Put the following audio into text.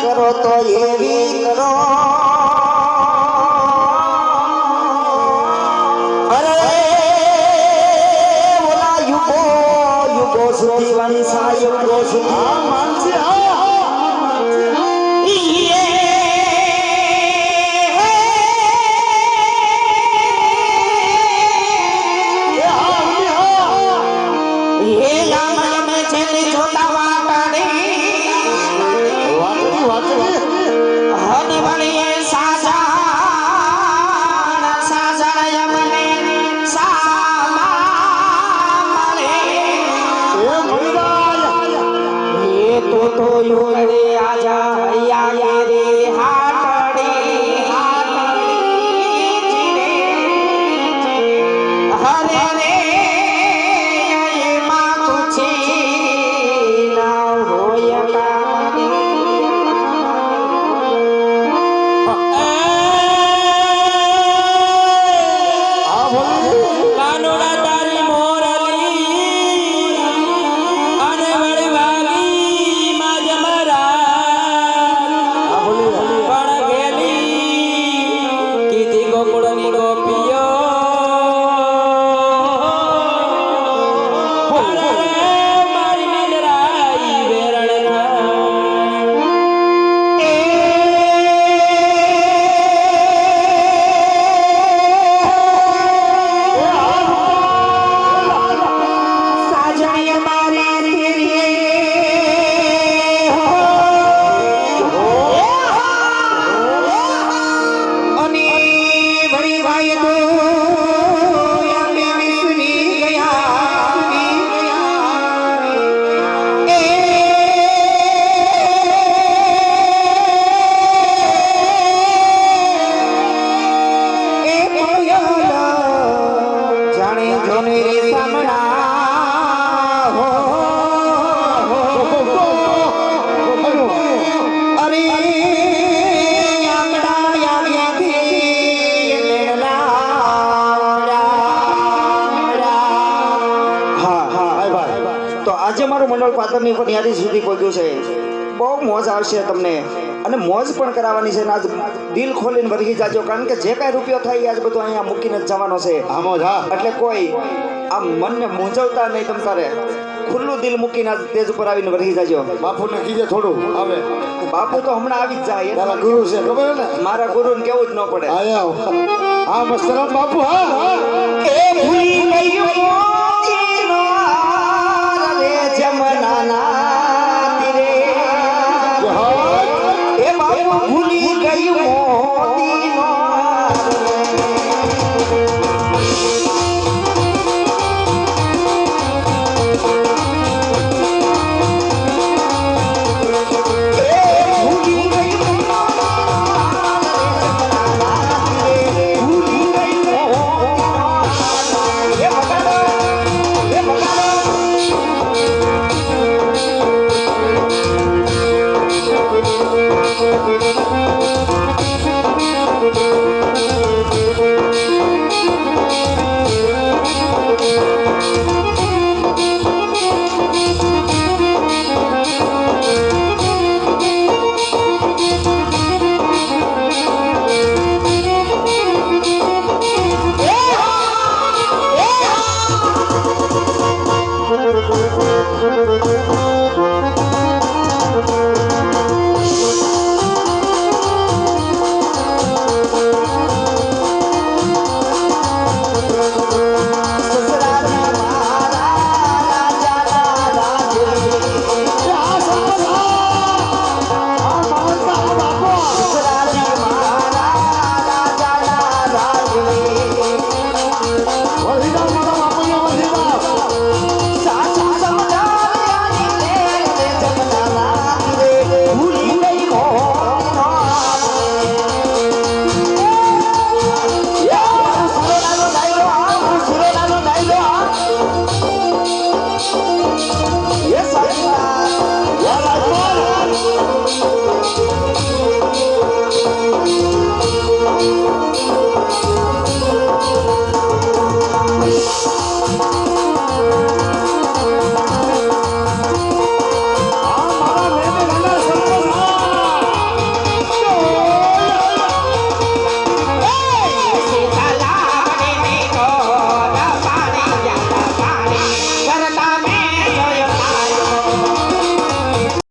કરો તો એવી કરો અરે ઓલા યુગો સુધી વંશા યુગો સુધી માનસી तो योरे आजा या रे हाटड़ी चिरे हरे रे ये मां कुछी ना होय कामनी आ बोल कानोड़ा तारी मोरली अने वड़ी वाली गोकुळनी गोपियो मारी निंदराई वेरण साजणी मारी આજે મારું મંડળ પાતરની ફરિયાદી સુધી પહોંચ્યું છે બહુ મોજ આવશે તમને અને મોજ પણ કરાવવાની છે આજ દિલ ખોલીને વરગી જાજો કારણ કે જે કાંઈ રૂપિયો થાય આજ બધું અહીંયા મૂકીને જ જવાનો છે એટલે કોઈ આમ મનને મૂંઝવતા નહીં તમ તારે ખુલ્લું દિલ મૂકીને આજ તેજ ઉપર આવીને વરગી જાજો બાપુને કીજે થોડું આવે બાપુ તો હમણાં આવી જ જાય તારા ગુરુ છે ખબર ને મારા ગુરુને કેવું જ ન પડે હા મસ્તરામ બાપુ હા એ ભૂલી ગયો જમનાના તીરે એ બાપુ ભૂલી ગયું મોતીનો Thank you.